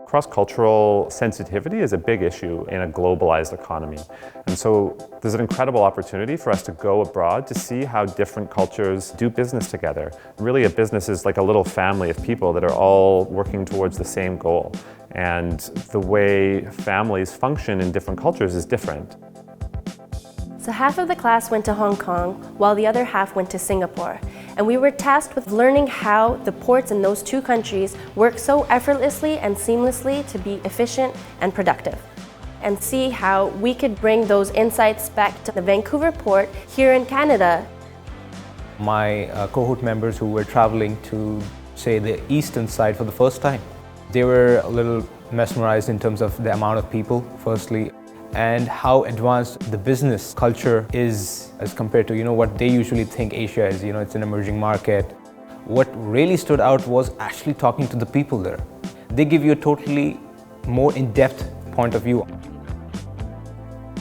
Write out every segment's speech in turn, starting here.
Cross-cultural sensitivity is a big issue in a globalized economy. And so there's an incredible opportunity for us to go abroad to see how different cultures do business together. Really, a business is like a little family of people that are all working towards the same goal. And the way families function in different cultures is different. So half of the class went to Hong Kong, while the other half went to Singapore. And we were tasked with learning how the ports in those two countries work so effortlessly and seamlessly to be efficient and productive, and see how we could bring those insights back to the Vancouver port here in Canada. My cohort members who were traveling to, say, the eastern side for the first time, they were a little mesmerized in terms of the amount of people, firstly, and how advanced the business culture is as compared to what they usually think Asia is. It's an emerging market. What really stood out was actually talking to the people there. They give you a totally more in-depth point of view.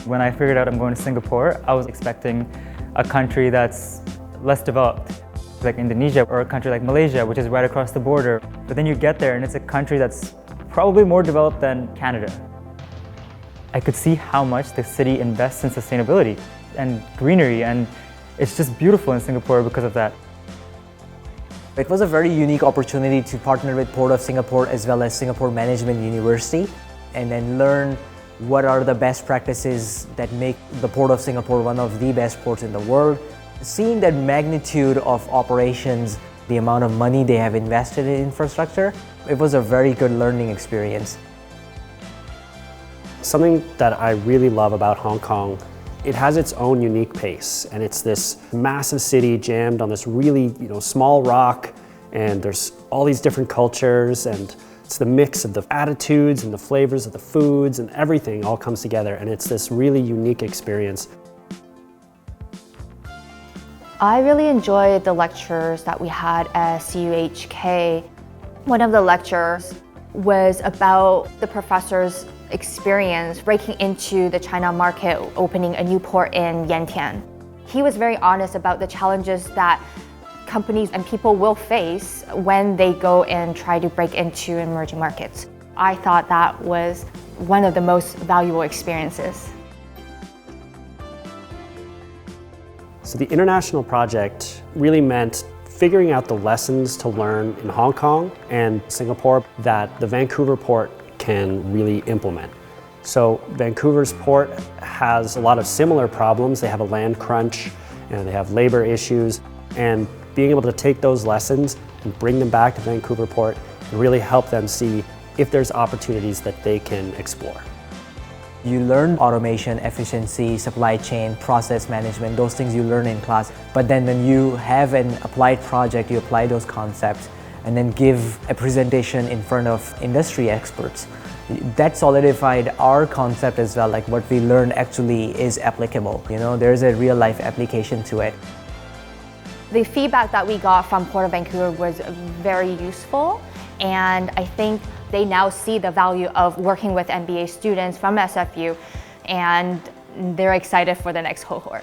When I figured out I'm going to Singapore, I was expecting a country that's less developed, like Indonesia, or a country like Malaysia, which is right across the border. But then you get there and it's a country that's probably more developed than Canada. I could see how much the city invests in sustainability and greenery, and it's just beautiful in Singapore because of that. It was a very unique opportunity to partner with Port of Singapore as well as Singapore Management University, and then learn what are the best practices that make the Port of Singapore one of the best ports in the world. Seeing that magnitude of operations, the amount of money they have invested in infrastructure, it was a very good learning experience. Something that I really love about Hong Kong, it has its own unique pace, and it's this massive city jammed on this really small rock, and there's all these different cultures, and it's the mix of the attitudes and the flavors of the foods, and everything all comes together, and it's this really unique experience. I really enjoyed the lectures that we had at CUHK. One of the lectures was about the professor's experience breaking into the China market, opening a new port in Yantian. He was very honest about the challenges that companies and people will face when they go and try to break into emerging markets. I thought that was one of the most valuable experiences. So the international project really meant figuring out the lessons to learn in Hong Kong and Singapore that the Vancouver port can really implement. So Vancouver's port has a lot of similar problems. They have a land crunch and they have labor issues, and being able to take those lessons and bring them back to Vancouver port and really help them see if there's opportunities that they can explore. You learn automation, efficiency, supply chain, process management, those things you learn in class. But then when you have an applied project, you apply those concepts and then give a presentation in front of industry experts. That solidified our concept as well, like what we learned actually is applicable. There's a real life application to it. The feedback that we got from Port of Vancouver was very useful, and I think they now see the value of working with MBA students from SFU, and they're excited for the next cohort.